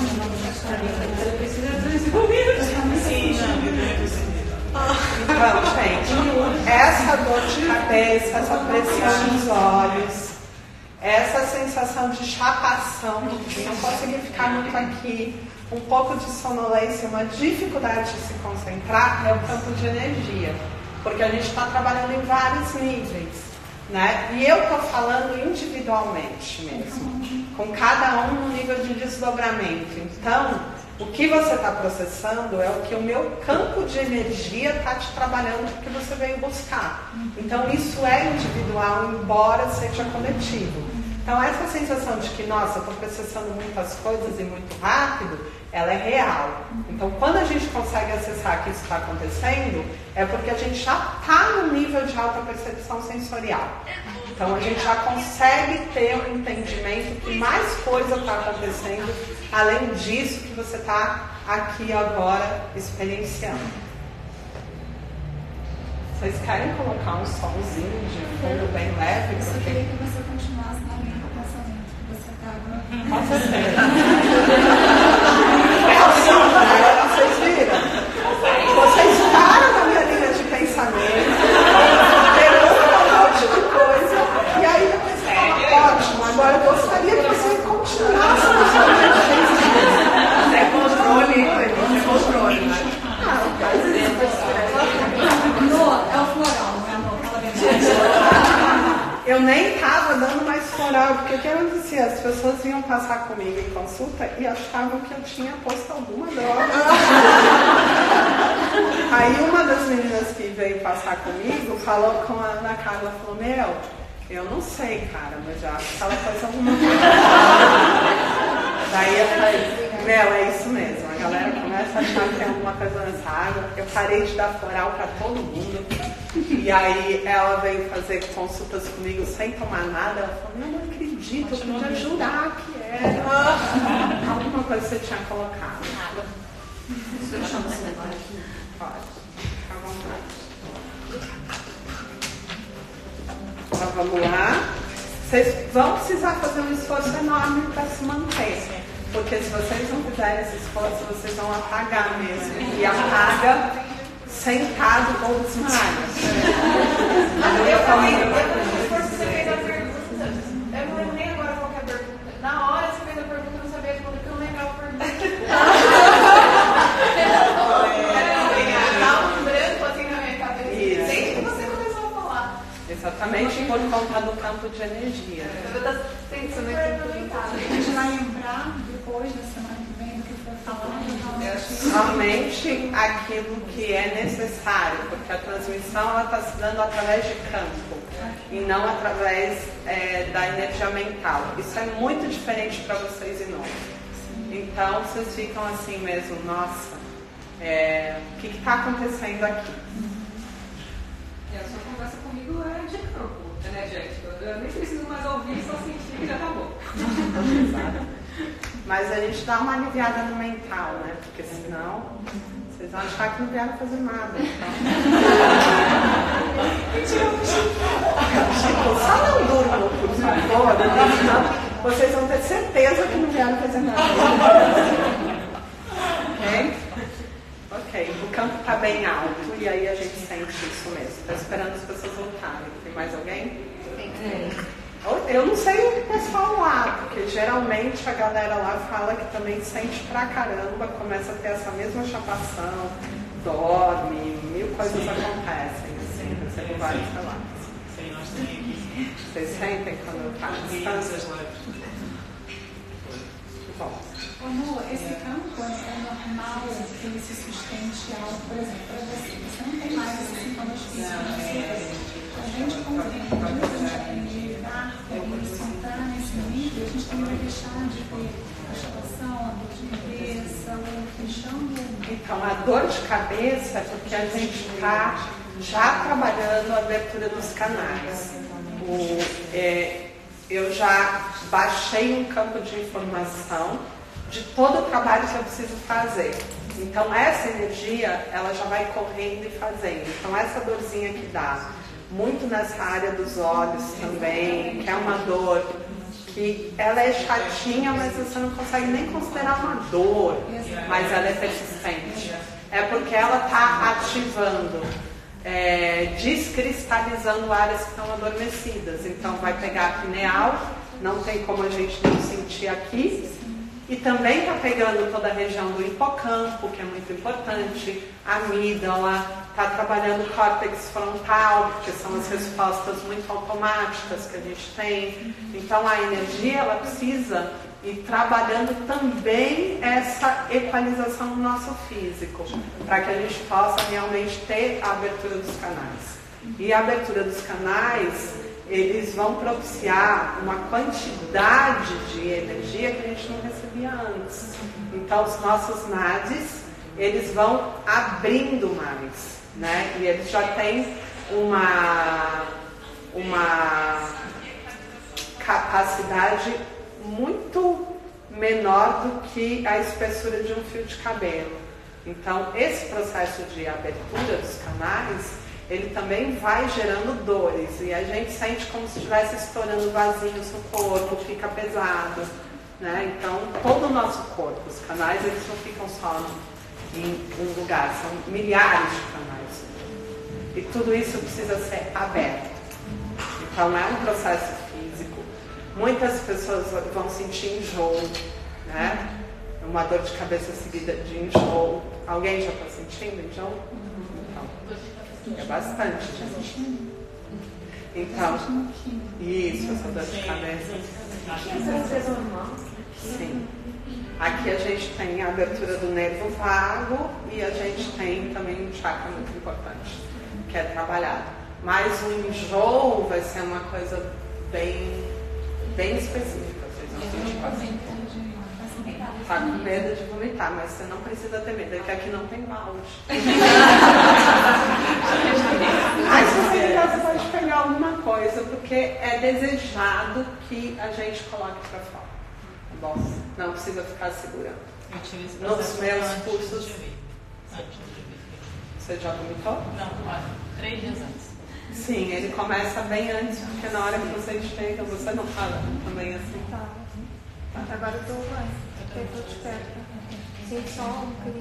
Você precisa desenvolver. Sim, Então, gente, essa dor de cabeça, essa pressão nos olhos, essa sensação de chapação, de não conseguir ficar muito aqui, um pouco de sonolência, uma dificuldade de se concentrar, é o campo de energia. Porque a gente está trabalhando em vários níveis, né? E eu estou falando individualmente mesmo, com cada um no nível de desdobramento. Então, o que você está processando é o que o meu campo de energia está te trabalhando, porque você veio buscar. Então, isso é individual, embora seja coletivo. Então, essa sensação de que, nossa, eu estou processando muitas coisas e muito rápido, ela é real. Então, quando a gente consegue acessar que isso está acontecendo, é porque a gente já está no nível de alta percepção sensorial. Então, a gente já consegue ter um entendimento que mais coisa está acontecendo, além disso que você está aqui agora experienciando. Vocês querem colocar um somzinho de fundo bem leve? Eu só queria que você continuasse na linha do pensamento que você estava. Com certeza. É assim, agora vocês viram? Vocês param na minha linha de pensamento, perguntam um monte de coisa, e aí depois fala, ótimo, agora eu gostaria que você continuasse na sua linha de pensamento. É controle, é controle, né? Às vezes É o floral, meu amor, fala a verdade. eu nem estava dando mais floral, porque o que acontecia? As pessoas vinham passar comigo em consulta e achavam que eu tinha posto alguma droga. Aí uma das meninas que veio passar comigo falou com a Ana Carla, falou, meu, eu não sei, cara, mas já acho que ela faz alguma coisa. Daí eu falei, meu, é isso mesmo, a galera começa a achar que tem alguma coisa nessa água. Eu parei de dar floral para todo mundo. E aí ela veio fazer consultas comigo sem tomar nada. Ela falou, não acredito, eu podia jurar que era. Alguma coisa você tinha colocado. Nada. Deixa eu esse negócio aqui. Pode, fica à vontade. Então vamos lá. Vocês vão precisar fazer um esforço enorme para se manter. Porque se vocês não fizerem esse esforço, vocês vão apagar mesmo. E apaga sentado ou desmaia. Eu também, depois que você fez a pergunta, eu não lembro nem agora qual que é a pergunta. Na hora você fez a pergunta, eu não sabia responder, porque eu não lembrava a pergunta. Estava um branco assim na minha cabeça. Desde que você começou a falar. Exatamente por conta do campo de energia. Eu estou pensando aqui. A gente vai lembrar depois da semana que vem do que foi falado. Somente aquilo que é necessário, porque a transmissão está se dando através de campo e não através da energia mental. Isso é muito diferente para vocês e nós. Então vocês ficam assim mesmo, nossa, o que está acontecendo aqui? E a sua conversa comigo é de campo energético. Eu nem preciso mais ouvir, só sentir que já tá bom. Mas a gente dá uma aliviada no mental, né? Porque senão vocês vão achar que não vieram fazer nada. Tipo, só não durmam, por favor, senão vocês vão ter certeza que não vieram fazer nada. Ok? Ok, o campo está bem alto e aí a gente sente isso mesmo. Estou esperando as pessoas voltarem. Tem mais alguém? Tem. Eu não sei o pessoal lá, porque geralmente a galera lá fala que também sente pra caramba, começa a ter essa mesma chapação, dorme, mil coisas acontecem, assim, eu recebo vários relatos. Sim, nós também aqui. Vocês sentem quando eu faço distância? Bom. Amor, esse campo é normal que ele se sustente algo, por exemplo, para você. Você não tem mais esses sintomas físicos. A gente compreende lidar com isso entrar nesse nível, a gente também vai deixar de ter a chapação, a dor de cabeça, o fechando. Então, a dor de cabeça é porque a gente está já trabalhando a abertura dos canais. Eu já baixei um campo de informação de todo o trabalho que eu preciso fazer. Então, essa energia, ela já vai correndo e fazendo. Então, essa dorzinha que dá, muito nessa área dos olhos também, que é uma dor que ela é chatinha, mas você não consegue nem considerar uma dor, mas ela é persistente. É porque ela está ativando, descristalizando áreas que estão adormecidas. Então vai pegar a pineal, não tem como a gente não sentir aqui. E também está pegando toda a região do hipocampo, que é muito importante, a amígdala, está trabalhando o córtex frontal, porque são as respostas muito automáticas que a gente tem. Então a energia ela precisa ir trabalhando também essa equalização do nosso físico, para que a gente possa realmente ter a abertura dos canais. E a abertura dos canais, eles vão propiciar uma quantidade de energia que a gente não recebia antes. Então, os nossos nadis, eles vão abrindo mais, né? E eles já têm uma capacidade muito menor do que a espessura de um fio de cabelo. Então, esse processo de abertura dos canais, ele também vai gerando dores e a gente sente como se estivesse estourando vasinhos no corpo, fica pesado, né? Então, todo o nosso corpo, os canais, eles não ficam só em um lugar, são milhares de canais. E tudo isso precisa ser aberto. Então, é um processo físico. Muitas pessoas vão sentir enjoo, né? Uma dor de cabeça seguida de enjoo. Alguém já está sentindo enjoo? É bastante, gente. Então, isso, essa dor de cabeça. Sim. Aqui a gente tem a abertura do nervo vago e a gente tem também um chakra muito importante, que é trabalhado. Mas o enjoo vai ser uma coisa bem específica. Vocês vão sentir bastante. Tá com medo de vomitar, mas você não precisa ter medo, é que aqui não tem balde. Mas se você quiser, você pode pegar alguma coisa, porque é desejado que a gente coloque para fora. Tá bom? Não precisa ficar segurando. Nos meus cursos. Você já vomitou? Não, 3 dias antes. Sim, ele começa bem antes, porque na hora que você chega, você não fala também assim. Agora eu tô desperta.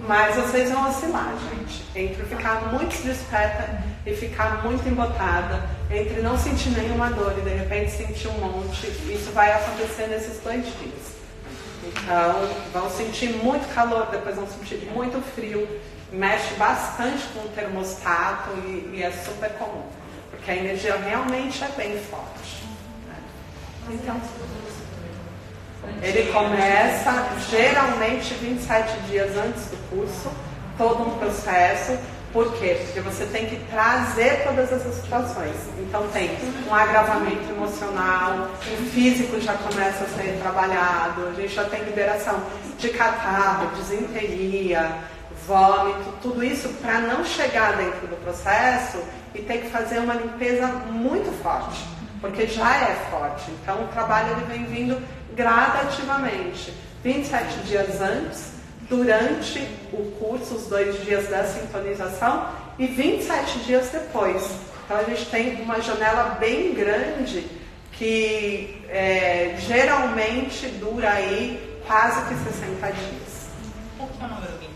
Mas vocês vão oscilar, gente. Entre ficar muito desperta e ficar muito embotada, entre não sentir nenhuma dor e de repente sentir um monte, isso vai acontecer nesses 2 dias. Então, vão sentir muito calor, depois vão sentir muito frio, mexe bastante com o termostato e é super comum, porque a energia realmente é bem forte. Né? Então, ele começa geralmente 27 dias antes do curso, todo um processo. Por quê? Porque você tem que trazer todas essas situações. Então tem um agravamento emocional, o físico já começa a ser trabalhado, a gente já tem liberação de catarro, disenteria, vômito, tudo isso para não chegar dentro do processo e ter que fazer uma limpeza muito forte, porque já é forte. Então o trabalho ele vem vindo gradativamente, 27 dias antes, durante o curso, os 2 dias da sintonização e 27 dias depois. Então a gente tem uma janela bem grande que geralmente dura aí quase que 60 dias. Por que é o número 27?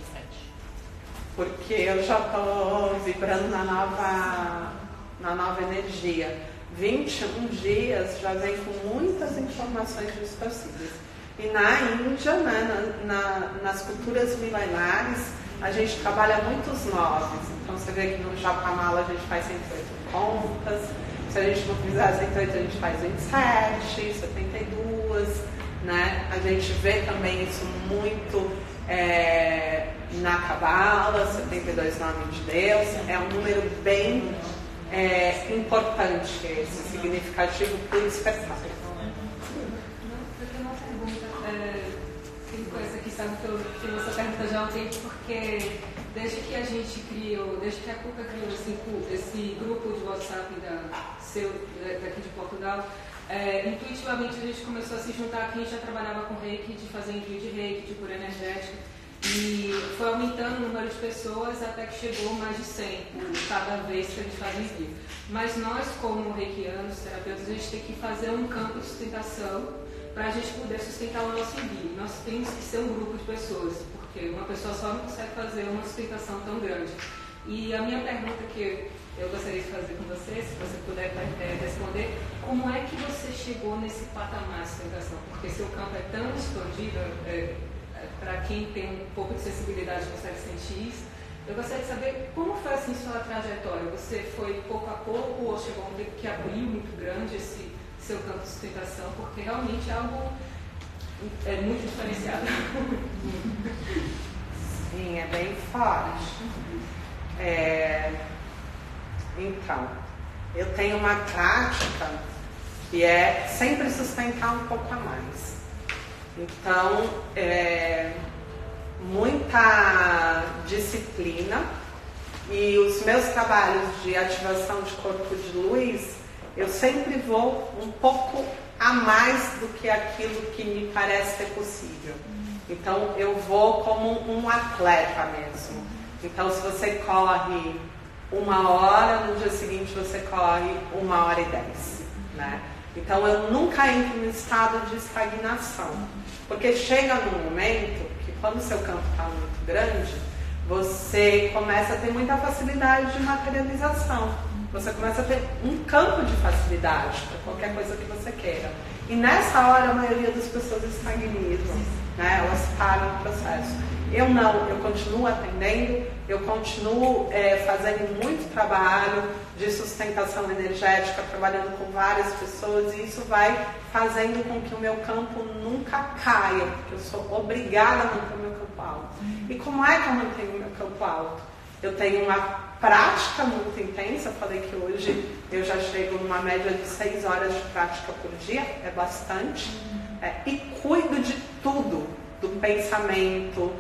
Porque eu já estou vibrando na nova energia. 21 dias já vem com muitas informações distorcidas. E na Índia, né, nas culturas milenares, a gente trabalha muitos 9. Então você vê que no Japamala a gente faz 108 contas. Se a gente não fizer 108, a gente faz 27, 72. Né? A gente vê também isso muito na Cabala, 72 nomes de Deus. É um número bem importante, esse significativo para o despertar. Sabe que eu fiz essa pergunta já há um tempo, porque desde que a gente criou, desde que a Cuca criou esse grupo de WhatsApp daqui de Portugal, intuitivamente a gente começou a se juntar. Quem já trabalhava com reiki, de fazer envio de reiki, de cura energética, e foi aumentando o número de pessoas até que chegou mais de 100 cada vez que a gente faz envio. Mas nós, como reikianos, terapeutas, a gente tem que fazer um campo de sustentação para a gente poder sustentar o nosso envio. Nós temos que ser um grupo de pessoas, porque uma pessoa só não consegue fazer uma sustentação tão grande. E a minha pergunta que eu gostaria de fazer com você, se você puder responder, como é que você chegou nesse patamar de sustentação? Porque seu campo é tão expandido, para quem tem um pouco de sensibilidade consegue sentir isso. Eu gostaria de saber como foi assim sua trajetória. Você foi pouco a pouco ou chegou a um tempo que abriu muito grande esse seu campo de sustentação? Porque realmente é algo muito diferenciado. Sim, é bem forte. Então, eu tenho uma prática que é sempre sustentar um pouco a mais. Então, muita disciplina, e os meus trabalhos de ativação de corpo de luz, eu sempre vou um pouco a mais do que aquilo que me parece ser possível. Então, eu vou como um atleta mesmo. Então, se você corre 1 hora, no dia seguinte você corre 1h10, né? Então, eu nunca entro no estado de estagnação, porque chega num momento que, quando o seu campo está muito grande, você começa a ter muita facilidade de materialização. Você começa a ter um campo de facilidade para qualquer coisa que você queira. E nessa hora, a maioria das pessoas estagnam, né? Elas param o processo. Eu não, eu continuo atendendo, eu continuo fazendo muito trabalho de sustentação energética, trabalhando com várias pessoas, e isso vai fazendo com que o meu campo nunca caia, porque eu sou obrigada a manter o meu campo alto. E como é que eu mantenho o meu campo alto? Eu tenho uma prática muito intensa, eu falei que hoje eu já chego numa média de 6 horas de prática por dia, é bastante, e cuido de tudo, do pensamento,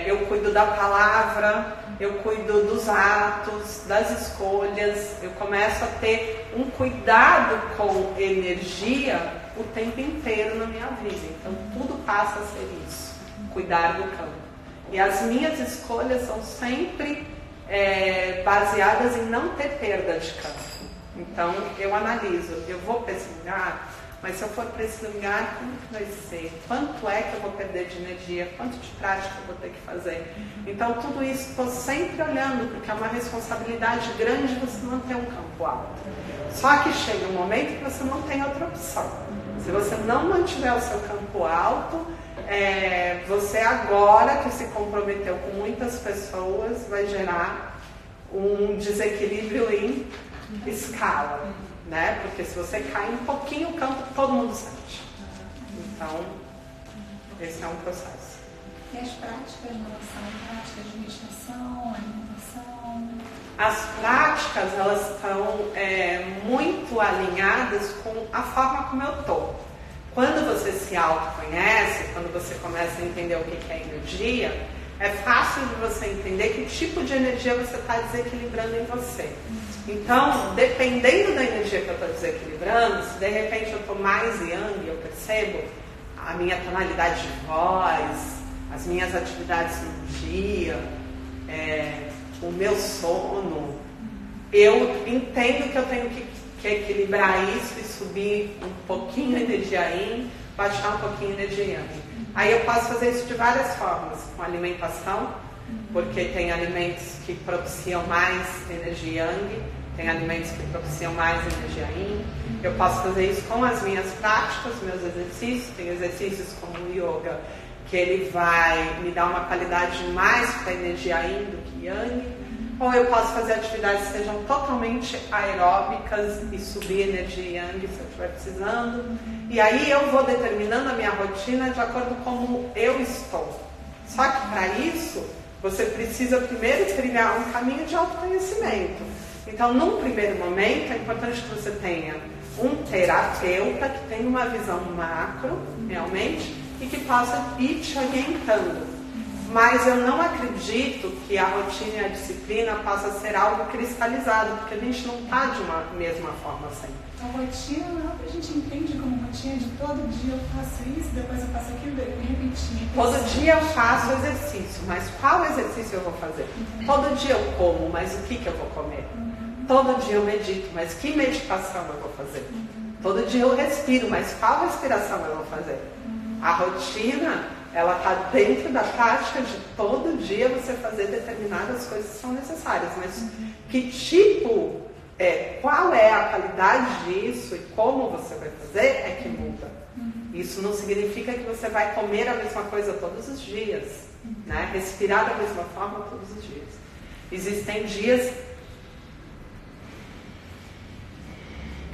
eu cuido da palavra, eu cuido dos atos, das escolhas, eu começo a ter um cuidado com energia o tempo inteiro na minha vida. Então tudo passa a ser isso, cuidar do campo. E as minhas escolhas são sempre baseadas em não ter perda de campo. Então eu analiso, eu vou para esse lugar, mas se eu for para esse lugar, como que vai ser? Quanto é que eu vou perder de energia? Quanto de prática eu vou ter que fazer? Então tudo isso estou sempre olhando, porque é uma responsabilidade grande você manter um campo alto. Só que chega um momento que você não tem outra opção. Se você não mantiver o seu campo alto, você agora que se comprometeu com muitas pessoas, vai gerar um desequilíbrio em escala, né? Porque se você cai um pouquinho o campo, todo mundo sente. Então, esse é um processo. E as práticas, práticas de meditação, alimentação? As práticas, elas estão muito alinhadas com a forma como eu estou. Quando você se autoconhece, quando você começa a entender o que é energia, é fácil de você entender que tipo de energia você está desequilibrando em você. Então, dependendo da energia que eu estou desequilibrando, se de repente eu estou mais yang, eu percebo a minha tonalidade de voz, as minhas atividades no dia, o meu sono, eu entendo que eu tenho que equilibrar isso e subir um pouquinho a energia yin, baixar um pouquinho a energia yang. Aí eu posso fazer isso de várias formas, com alimentação, porque tem alimentos que propiciam mais energia yang, tem alimentos que propiciam mais energia yin. Eu posso fazer isso com as minhas práticas, meus exercícios. Tem exercícios como o yoga, que ele vai me dar uma qualidade mais para a energia yin do que yang. Ou eu posso fazer atividades que sejam totalmente aeróbicas e subir energia yang se eu estiver precisando. E aí eu vou determinando a minha rotina de acordo com como eu estou. Só que para isso, você precisa primeiro trilhar um caminho de autoconhecimento. Então, num primeiro momento, é importante que você tenha um terapeuta que tenha uma visão macro, realmente, e que possa ir te orientando. Mas eu não acredito que a rotina e a disciplina possa ser algo cristalizado, porque a gente não está de uma mesma forma sempre. A rotina não é o que a gente entende como rotina de todo dia eu faço isso, depois eu faço aquilo, depois repetir. Todo dia eu faço exercício, mas qual exercício eu vou fazer? Todo dia eu como, mas o que eu vou comer? Todo dia eu medito, mas que meditação eu vou fazer? Todo dia eu respiro, mas qual respiração eu vou fazer? A rotina, ela está dentro da prática de todo dia você fazer determinadas coisas que são necessárias. Mas que tipo, qual é a qualidade disso e como você vai fazer é que muda. Isso não significa que você vai comer a mesma coisa todos os dias, né? Respirar da mesma forma todos os dias. Existem dias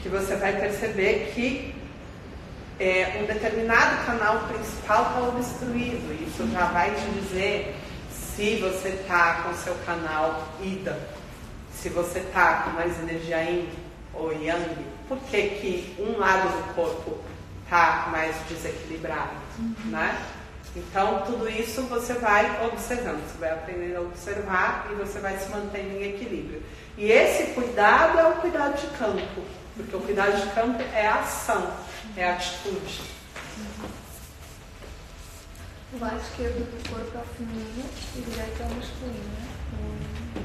que você vai perceber que um determinado canal principal está obstruído. Isso já vai te dizer se você está com seu canal Ida, se você está com mais energia Yin ou Yang, por que um lado do corpo está mais desequilibrado, né? Então, tudo isso você vai observando, você vai aprendendo a observar e você vai se mantendo em equilíbrio. E esse cuidado é o cuidado de campo, porque o cuidado de campo é a ação, é a atitude. O lado esquerdo do corpo é o feminino e o direito é o masculino, né?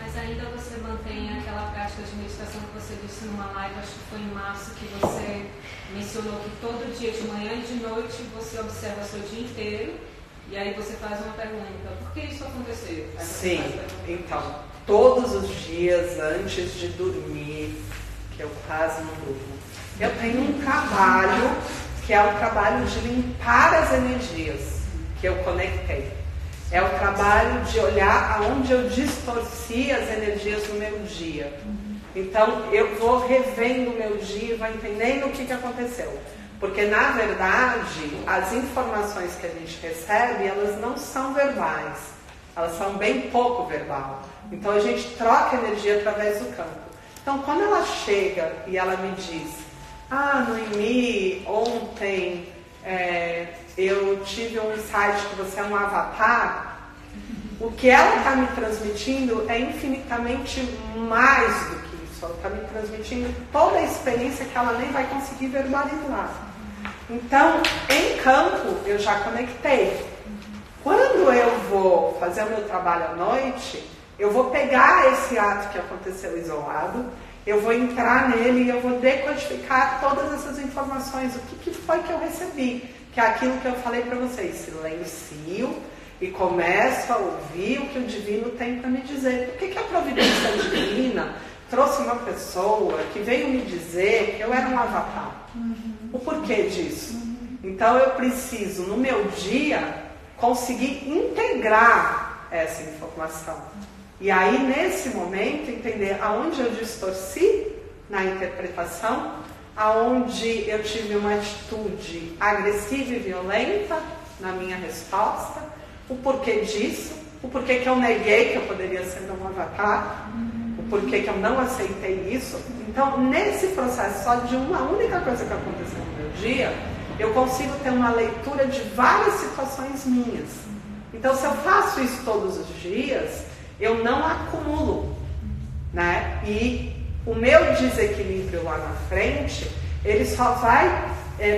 Mas ainda você mantém aquela prática de meditação que você disse numa live, acho que foi em março, que você mencionou que todo dia, de manhã e de noite, você observa o seu dia inteiro e aí você faz uma pergunta. Por que isso aconteceu? Sim, então, todos os dias antes de dormir, que eu quase não durmo, eu tenho um trabalho que é o trabalho de limpar as energias que eu conectei. É o trabalho de olhar aonde eu distorci as energias do meu dia. Então, eu vou revendo o meu dia e vou entendendo o que aconteceu. Porque, na verdade, as informações que a gente recebe, elas não são verbais. Elas são bem pouco verbal. Então, a gente troca energia através do campo. Então, quando ela chega e ela me diz: Noemi, ontem eu tive um insight que você é um avatar, o que ela está me transmitindo é infinitamente mais do que isso. Ela está me transmitindo toda a experiência que ela nem vai conseguir verbalizar. Então, em campo, eu já conectei. Quando eu vou fazer o meu trabalho à noite, eu vou pegar esse ato que aconteceu isolado, eu vou entrar nele e eu vou decodificar todas essas informações. O que foi que eu recebi? Que é aquilo que eu falei para vocês. Silencio e começo a ouvir o que o divino tem para me dizer. Por que a providência divina trouxe uma pessoa que veio me dizer que eu era um avatar? O porquê disso? Então eu preciso, no meu dia, conseguir integrar essa informação. E aí, nesse momento, entender aonde eu distorci na interpretação, aonde eu tive uma atitude agressiva e violenta na minha resposta, o porquê disso, o porquê que eu neguei que eu poderia ser um avatar, o porquê que eu não aceitei isso. Então, nesse processo só de uma única coisa que aconteceu no meu dia, eu consigo ter uma leitura de várias situações minhas. Então, se eu faço isso todos os dias, eu não acumulo, né? E o meu desequilíbrio lá na frente, ele só vai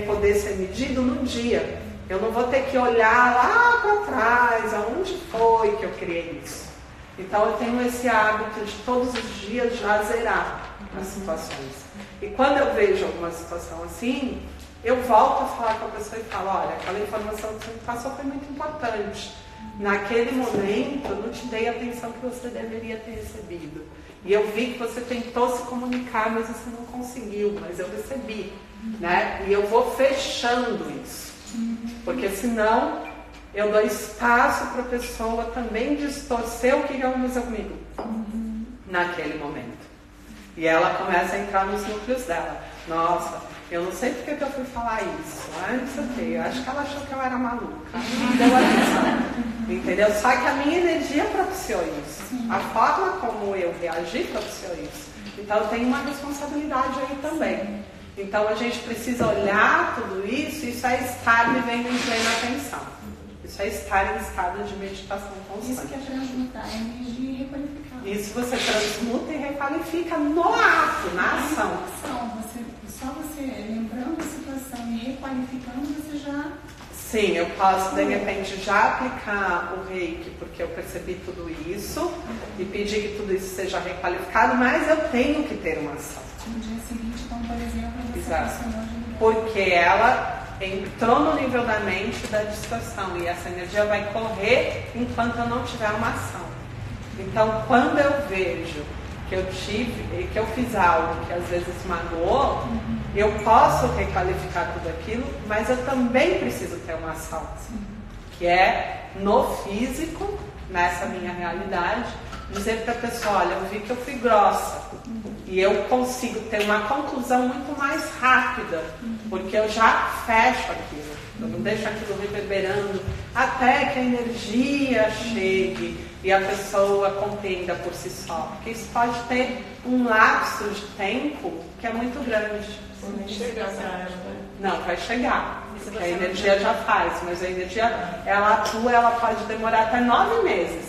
poder ser medido no dia. Eu não vou ter que olhar lá para trás, aonde foi que eu criei isso. Então eu tenho esse hábito de todos os dias já zerar as situações. E quando eu vejo alguma situação assim, eu volto a falar com a pessoa e falo: olha, aquela informação que você me passou foi muito importante. Naquele momento, eu não te dei a atenção que você deveria ter recebido. E eu vi que você tentou se comunicar, mas você não conseguiu, mas eu recebi, né? E eu vou fechando isso. Porque senão, eu dou espaço para a pessoa também distorcer o que aconteceu comigo naquele momento. E ela começa a entrar nos núcleos dela. Nossa, eu não sei porque que eu fui falar isso. Não sei o quê. Eu acho que ela achou que eu era maluca. Não deu atenção. Entendeu? Só que a minha energia propiciou isso. A forma como eu reagi propiciou isso. Então eu tenho uma responsabilidade aí também. Então a gente precisa olhar tudo isso. Isso é estar vivendo em plena atenção. Isso é estar em estado de meditação constante. Isso que é transmutar a energia e requalificar. Isso você transmuta e requalifica no ato, na ação. Só você lembrando a situação e requalificando, você já Sim, eu posso de repente já aplicar o reiki porque eu percebi tudo isso e pedir que tudo isso seja requalificado, mas eu tenho que ter uma ação. No dia seguinte, então, por exemplo, você Exato. funcionou de lugar. Porque ela entrou no nível da mente da distorção e essa energia vai correr enquanto eu não tiver uma ação. Então, quando eu vejo que eu fiz algo que às vezes magoou, eu posso requalificar tudo aquilo, mas eu também preciso ter uma ação, que é no físico, nessa minha realidade, dizer para a pessoa, olha, eu vi que eu fui grossa e eu consigo ter uma conclusão muito mais rápida, porque eu já fecho aquilo, eu não deixo aquilo reverberando até que a energia chegue e a pessoa compreenda por si só, porque isso pode ter um lapso de tempo que é muito grande. Não, vai chegar, porque a energia já faz, mas a energia, ela atua, ela pode demorar até 9 meses.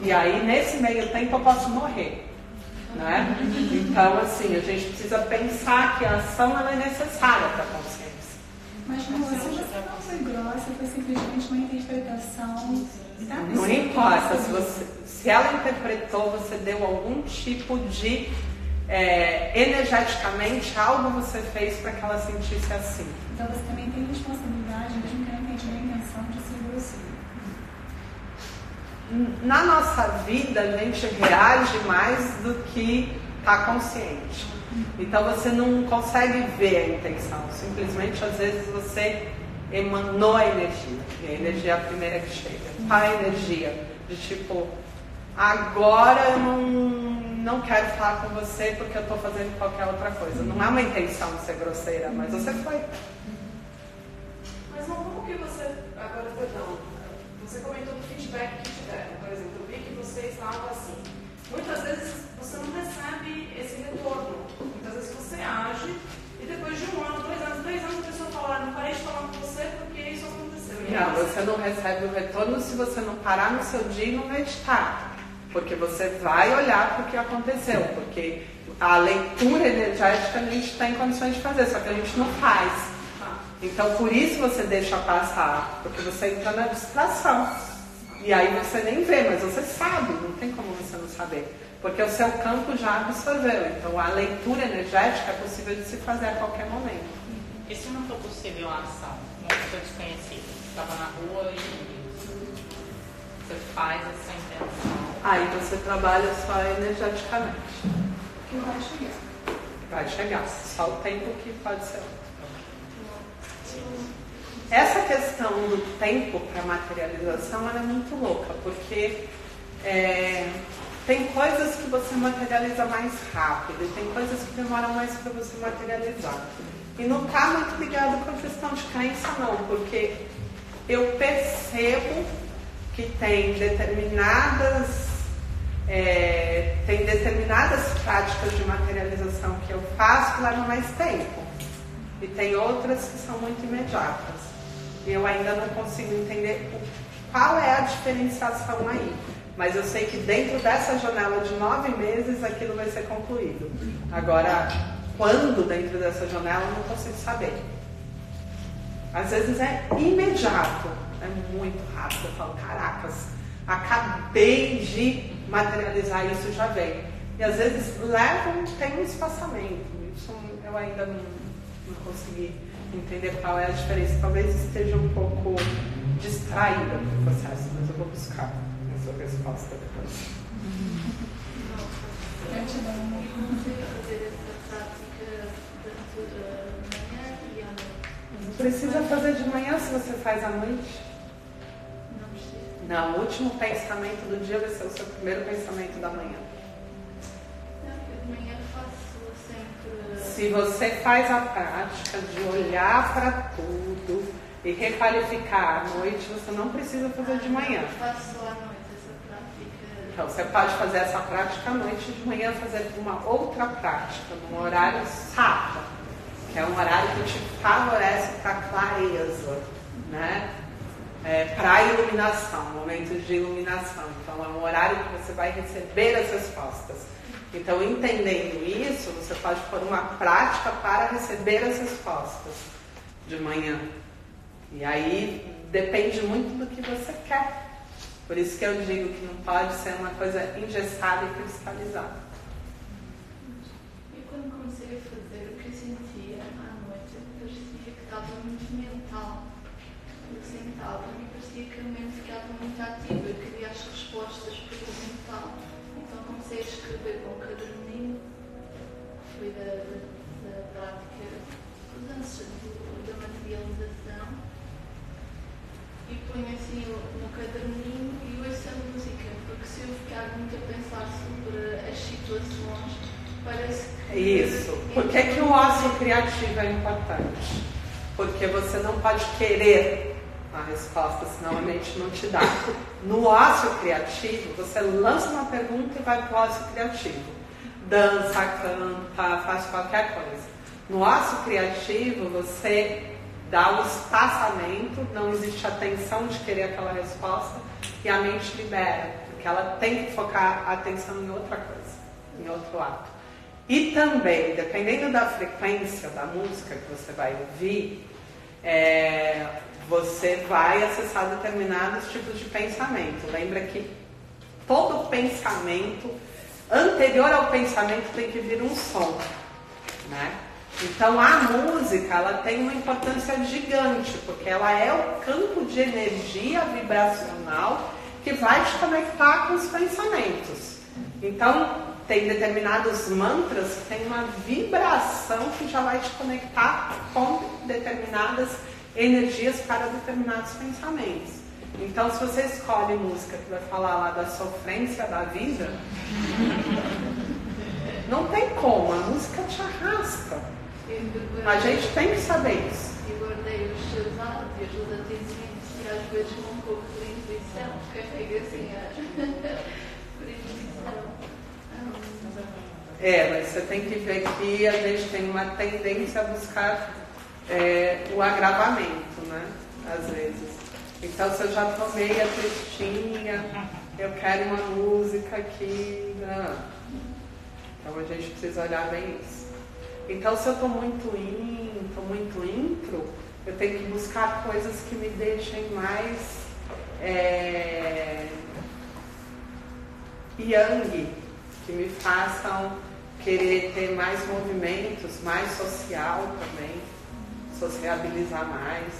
E aí, nesse meio tempo, eu posso morrer, né? Então, assim, a gente precisa pensar que a ação ela é necessária para a consciência. Mas, moça, se você não foi grossa, foi simplesmente uma interpretação da pessoa. Não importa, se ela interpretou, você deu algum tipo de... energeticamente, algo você fez para que ela sentisse assim. Então, você também tem responsabilidade, mesmo que não entendi a intenção de ser grosseiro. Na nossa vida, a gente reage mais do que está consciente. Então você não consegue ver a intenção. Simplesmente, às vezes, você emanou a energia. E a energia é a primeira que chega. Qual é a energia? De tipo, agora eu não quero falar com você porque eu estou fazendo qualquer outra coisa. Não é uma intenção de ser grosseira, mas você foi. Mas não, como que você... Agora, perdão. Você comentou do feedback que tiveram. Por exemplo, eu vi que você estava assim. Muitas vezes você não recebe esse retorno. Muitas vezes você age e depois de 1 ano, 2 anos, 3 anos, a pessoa fala, não parei de falar com você porque isso aconteceu. Não, você não recebe o retorno se você não parar no seu dia e não meditar. Porque você vai olhar para o que aconteceu. Porque a leitura energética a gente tem condições de fazer, só que a gente não faz. Então, por isso você deixa passar, porque você entra na distração. E aí você nem vê, mas você sabe, não tem como você não saber. Porque o seu campo já absorveu. Então, a leitura energética é possível de se fazer a qualquer momento. E se não for possível a ação? Uma pessoa desconhecida, estava na rua e você faz essa intenção. Aí você trabalha só energeticamente. Que vai chegar. Vai chegar, só o tempo que pode ser. Essa questão do tempo para materialização ela é muito louca, porque tem coisas que você materializa mais rápido e tem coisas que demoram mais para você materializar. E não está muito ligado com a questão de crença não, porque eu percebo que tem determinadas práticas de materialização que eu faço que levam mais tempo. E tem outras que são muito imediatas. E eu ainda não consigo entender qual é a diferenciação aí. Mas eu sei que dentro dessa janela de 9 meses aquilo vai ser concluído. Agora, quando dentro dessa janela eu não consigo saber. Às vezes é imediato, é muito rápido. Eu falo, caracas, acabei de materializar isso, já veio. E às vezes tem um espaçamento. Isso eu ainda não consegui entender qual é a diferença. Talvez esteja um pouco distraída no processo, mas eu vou buscar essa resposta depois. Não precisa fazer de manhã se você faz à noite. Não precisa. Não, o último pensamento do dia vai ser o seu primeiro pensamento da manhã. Não, eu de manhã faço sempre. Se você faz a prática de olhar para tudo e requalificar à noite, você não precisa fazer de manhã. Eu faço só à noite essa prática. Então, você pode fazer essa prática à noite e de manhã fazer uma outra prática, num horário sapa, que é um horário que te favorece para clareza, né? Para iluminação, momentos de iluminação. Então, é um horário que você vai receber as respostas. Então, entendendo isso, você pode pôr uma prática para receber as respostas de manhã. E aí depende muito do que você quer. Por isso que eu digo que não pode ser uma coisa engessada e cristalizada. E quando comecei a fazer, o que eu sentia à noite, parecia que estava muito mental. Eu sentava e parecia que a mente ficava muito ativa. Eu queria as respostas pelo mental. Então comecei a escrever com um caderninho. Foi da prática da materialização. E ponho assim no caderninho e ouço a música, porque se eu ficar muito a pensar sobre as situações, parece que... Isso. Por que o ócio criativo é importante? Porque você não pode querer a resposta, senão a mente não te dá. No ócio criativo, você lança uma pergunta e vai para o ócio criativo. Dança, canta, faz qualquer coisa. No ócio criativo, você dá o espaçamento, não existe a tensão de querer aquela resposta e a mente libera, porque ela tem que focar a atenção em outra coisa, em outro ato. E também, dependendo da frequência da música que você vai ouvir, você vai acessar determinados tipos de pensamento. Lembra que todo pensamento, anterior ao pensamento, tem que vir um som, né? Então a música, ela tem uma importância gigante, porque ela é o campo de energia vibracional que vai te conectar com os pensamentos. Então tem determinados mantras que tem uma vibração que já vai te conectar com determinadas energias para determinados pensamentos. Então se você escolhe música que vai falar lá da sofrência da vida, não tem como, a música te arrasta. A gente tem que saber isso. Eu guardei os seus áudios, os atendimentos, e às vezes com um pouco de intuição, carrega assim por intuição. Mas você tem que ver que a gente tem uma tendência a buscar o agravamento, né? Às vezes. Então, se eu já tomei a tristinha, eu quero uma música aqui. Não. Então, a gente precisa olhar bem isso. Então, se eu estou muito intro, eu tenho que buscar coisas que me deixem mais yang, que me façam querer ter mais movimentos, mais social também, sociabilizar mais,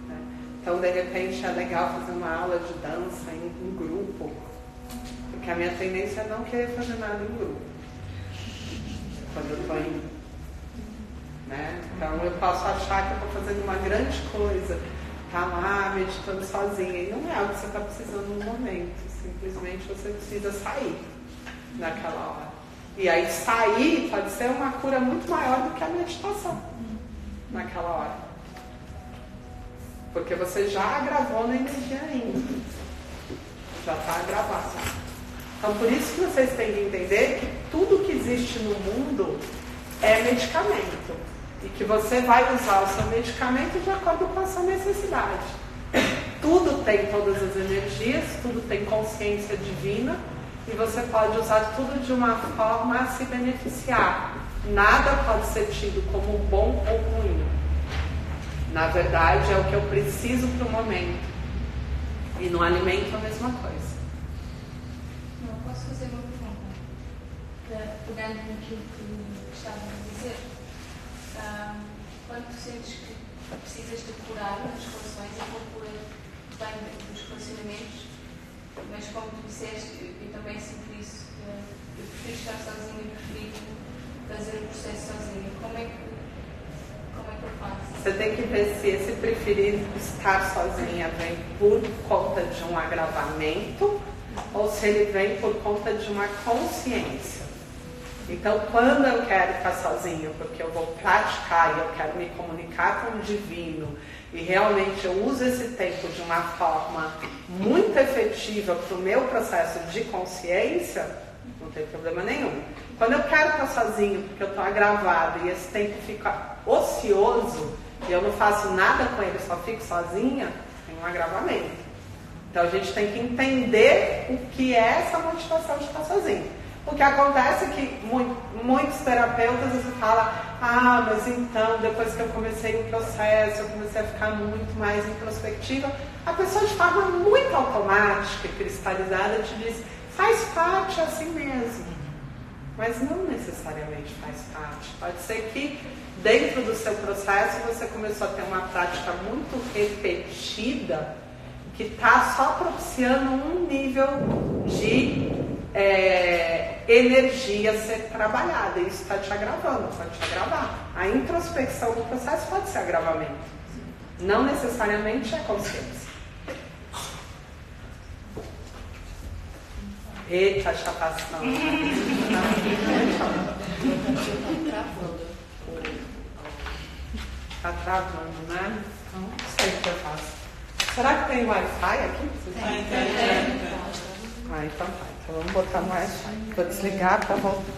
né? Então, de repente, é legal fazer uma aula de dança em grupo, porque a minha tendência é não querer fazer nada em grupo, quando eu estou indo. Né? Então eu posso achar que eu estou fazendo uma grande coisa, tá lá meditando sozinha, e não é o que você está precisando no momento, simplesmente você precisa sair naquela hora. E aí sair pode ser uma cura muito maior do que a meditação naquela hora, porque você já agravou na energia ainda, já está agravado. Então por isso que vocês têm que entender que tudo que existe no mundo é medicamento. E que você vai usar o seu medicamento de acordo com a sua necessidade. Tudo tem todas as energias, tudo tem consciência divina, e você pode usar tudo de uma forma a se beneficiar. Nada pode ser tido como bom ou ruim. Na verdade, é o que eu preciso para o momento. E no alimento a mesma coisa. Não, posso fazer uma pergunta? Pegando naquilo que estava a dizer. Quando tu sentes que precisas de curar nas relações, a cultura vem dos relacionamentos, mas como tu disseste, eu também sinto isso. Eu prefiro estar sozinha e prefiro fazer o processo sozinha. Como é que eu faço? Você tem que ver se esse preferir estar sozinha vem por conta de um agravamento ou se ele vem por conta de uma consciência. Então, quando eu quero ficar sozinho, porque eu vou praticar e eu quero me comunicar com o divino, e realmente eu uso esse tempo de uma forma muito efetiva para o meu processo de consciência, não tem problema nenhum. Quando eu quero estar sozinho, porque eu estou agravado e esse tempo fica ocioso, e eu não faço nada com ele, só fico sozinha, tem um agravamento. Então, a gente tem que entender o que é essa motivação de estar sozinho. O que acontece é que muitos terapeutas falam, mas então, depois que eu comecei o processo, eu comecei a ficar muito mais introspectiva. A pessoa, de forma muito automática, cristalizada, te diz, faz parte assim mesmo. Mas não necessariamente faz parte. Pode ser que dentro do seu processo você começou a ter uma prática muito repetida que está só propiciando um nível de energia ser trabalhada. Isso está te agravando, pode te agravar. A introspecção do processo pode ser agravamento. Não necessariamente é consciência. Eita, chapação. Tá travando, né? Então, não sei o que eu faço. Será que tem Wi-Fi aqui? Então tá. Então vamos botar no Wi-Fi. Vou desligar para voltar.